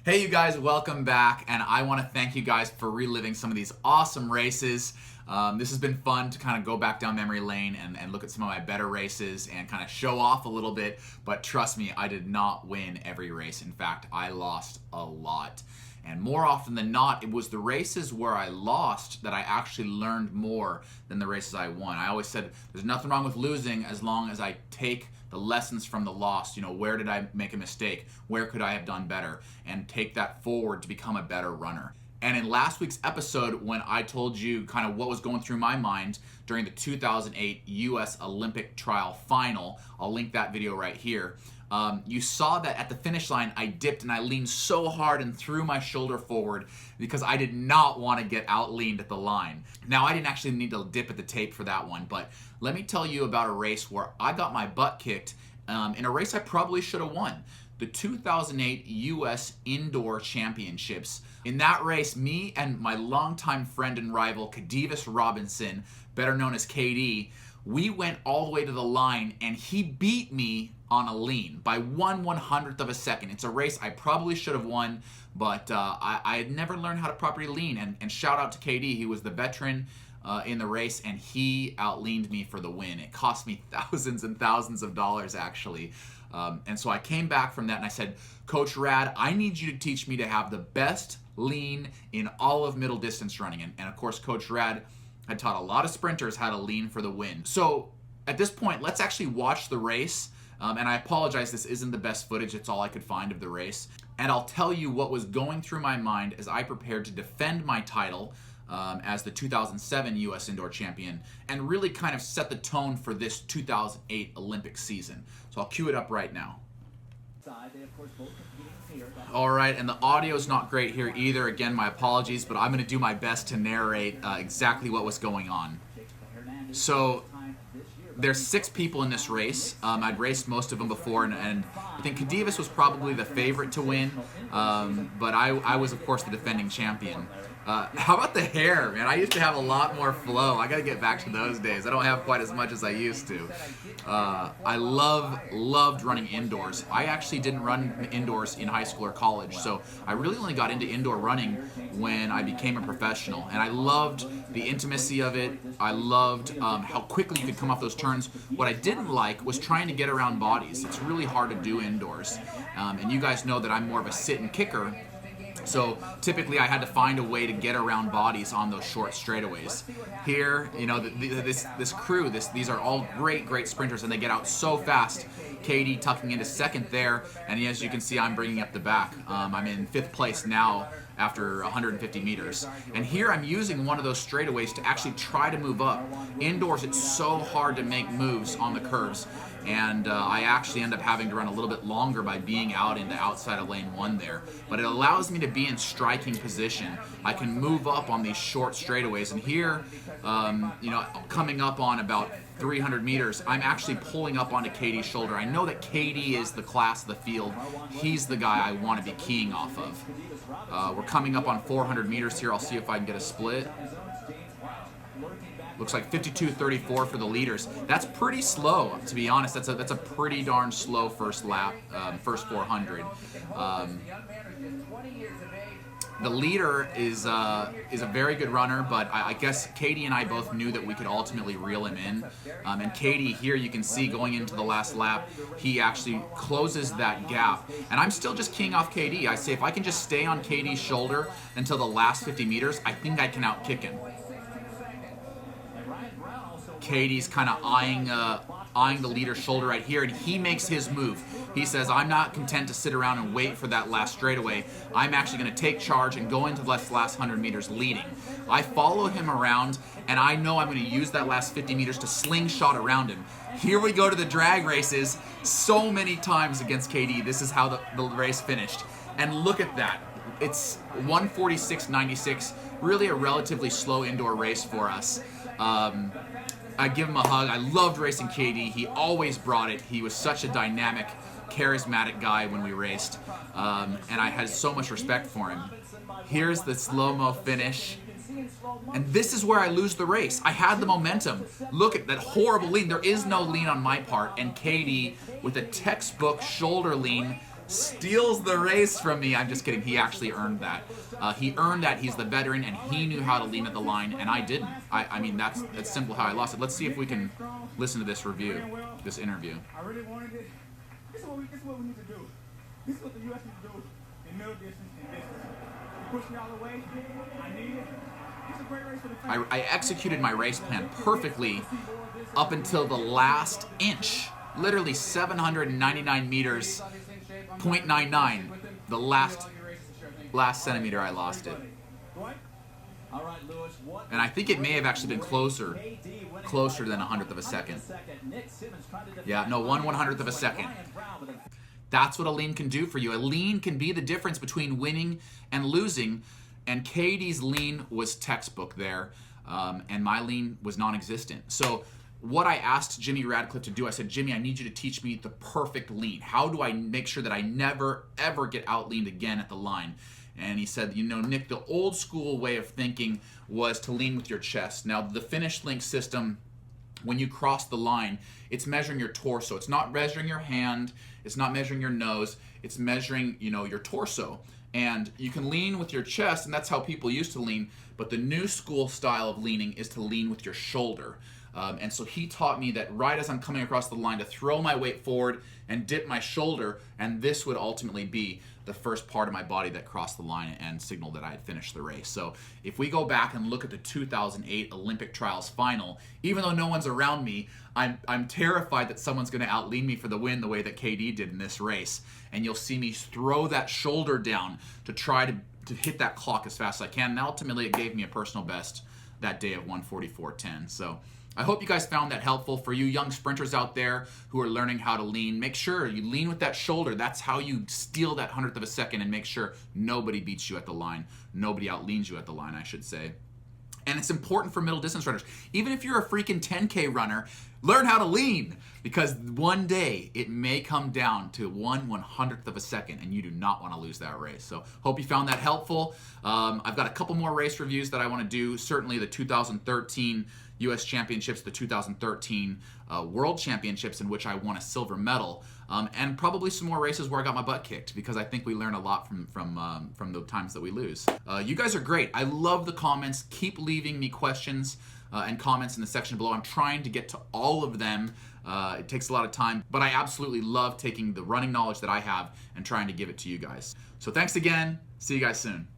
Hey you guys, welcome back, and I want to thank you guys for reliving some of these awesome races. This has been fun to kind of go back down memory lane and look at some of my better races and kind of show off a little bit, but trust me, I did not win every race. In fact, I lost a lot. And more often than not, it was the races where I lost that I actually learned more than the races I won. I always said there's nothing wrong with losing as long as I take the lessons from the loss. You know, where did I make a mistake? Where could I have done better? And take that forward to become a better runner. And in last week's episode, when I told you kind of what was going through my mind during the 2008 US Olympic trial final, I'll link that video right here. You saw that at the finish line, I dipped and I leaned so hard and threw my shoulder forward because I did not want to get out-leaned at the line. Now, I didn't actually need to dip at the tape for that one, but let me tell you about a race where I got my butt kicked in a race I probably should have won. The 2008 US Indoor Championships. In that race, me and my longtime friend and rival, Kadivus Robinson, better known as KD, we went all the way to the line and he beat me on a lean by 1/100th of a second. It's a race I probably should have won, but I had never learned how to properly lean. And shout out to KD, he was the veteran in the race, and he out-leaned me for the win. It cost me thousands and thousands of dollars, actually. And so I came back from that and I said, Coach Rad, I need you to teach me to have the best lean in all of middle distance running. And of course, Coach Rad had taught a lot of sprinters how to lean for the win. So at this point, let's actually watch the race. And I apologize, this isn't the best footage. It's all I could find of the race. And I'll tell you what was going through my mind as I prepared to defend my title as the 2007 US Indoor Champion and really kind of set the tone for this 2008 Olympic season. So I'll cue it up right now. All right, and the audio's not great here either. Again, my apologies, but I'm going to do my best to narrate exactly what was going on. So there's 6 people in this race. I'd raced most of them before, and I think Kadivus was probably the favorite to win, but I was, of course, the defending champion. How about the hair, man? I used to have a lot more flow. I got to get back to those days. I don't have quite as much as I used to. I loved running indoors. I actually didn't run indoors in high school or college, so I really only got into indoor running when I became a professional. And I loved the intimacy of it. I loved how quickly you could come off those turns. What I didn't like was trying to get around bodies. It's really hard to do indoors. And you guys know that I'm more of a sit and kicker. So typically I had to find a way to get around bodies on those short straightaways. Here, you know, this crew, these are all great sprinters, and they get out so fast. KD tucking into second there, and as you can see, I'm bringing up the back. I'm in 5th place now after 150 meters. And here I'm using one of those straightaways to actually try to move up. Indoors, it's so hard to make moves on the curves. And I actually end up having to run a little bit longer by being out in the outside of lane 1 there. But it allows me to be in striking position. I can move up on these short straightaways. And here, you know, coming up on about 300 meters, I'm actually pulling up onto KD's shoulder. I know that KD is the class of the field. He's the guy I want to be keying off of. We're coming up on 400 meters here. I'll see if I can get a split. Looks like 52:34 for the leaders. That's pretty slow, to be honest. That's a pretty darn slow first lap, first 400. The leader is a very good runner, but I guess Katie and I both knew that we could ultimately reel him in. And Katie, here you can see going into the last lap, he actually closes that gap. And I'm still just keying off KD. I say if I can just stay on KD's shoulder until the last 50 meters, I think I can outkick him. Katie's kind of eyeing the leader's shoulder right here, and he makes his move. He says, I'm not content to sit around and wait for that last straightaway. I'm actually going to take charge and go into the last 100 meters leading. I follow him around, and I know I'm going to use that last 50 meters to slingshot around him. Here we go to the drag races so many times against KD. This is how the race finished. And look at that. It's 1:46.96, really a relatively slow indoor race for us. I give him a hug. I loved racing KD. He always brought it. He was such a dynamic, charismatic guy when we raced, and I had so much respect for him. Here's the slow-mo finish, and this is where I lose the race. I had the momentum. Look at that horrible lean. There is no lean on my part, and KD, with a textbook shoulder lean, steals the race from me. I'm just kidding. He actually earned that. He earned that. He's the veteran, and he knew how to lean at the line, and I didn't. I mean, that's simple how I lost it. Let's see if we can listen to this review, this interview. I really wanted it. This is what we need to do. This is what the U.S. needs to do in middle distance and distance. You push me all the way. I need it. It's a great race for the family. I executed my race plan perfectly up until the last inch. Literally 799 meters, 0.99. The last centimeter I lost it. And I think it may have actually been closer than 100th of a second. Yeah, no, 1/100th of a second. That's what a lean can do for you. A lean can be the difference between winning and losing. And Katie's lean was textbook there, and my lean was non-existent. So what I asked Jimmy Radcliffe to do, I said, Jimmy, I need you to teach me the perfect lean. How do I make sure that I never, ever get out-leaned again at the line? And he said, you know, Nick, the old school way of thinking was to lean with your chest. Now, the finish link system, when you cross the line, it's measuring your torso. It's not measuring your hand. It's not measuring your nose. It's measuring, you know, your torso. And you can lean with your chest, and that's how people used to lean. But the new school style of leaning is to lean with your shoulder. And so he taught me that right as I'm coming across the line to throw my weight forward and dip my shoulder, and this would ultimately be the first part of my body that crossed the line and signaled that I had finished the race. So if we go back and look at the 2008 Olympic trials final, even though no one's around me, I'm terrified that someone's going to outlean me for the win the way that KD did in this race. And you'll see me throw that shoulder down to try to hit that clock as fast as I can. And ultimately it gave me a personal best that day of 1:44.10. So I hope you guys found that helpful. For you young sprinters out there who are learning how to lean, make sure you lean with that shoulder. That's how you steal that 100th of a second and make sure nobody beats you at the line. Nobody outleans you at the line, I should say. And it's important for middle distance runners. Even if you're a freaking 10K runner, learn how to lean, because one day it may come down to 1/100th of a second, and you do not want to lose that race. So hope you found that helpful. I've got a couple more race reviews that I want to do. Certainly the 2013 U.S. Championships, the 2013 World Championships, in which I won a silver medal, and probably some more races where I got my butt kicked, because I think we learn a lot from the times that we lose. You guys are great. I love the comments. Keep leaving me questions and comments in the section below. I'm trying to get to all of them. It takes a lot of time, but I absolutely love taking the running knowledge that I have and trying to give it to you guys. So thanks again. See you guys soon.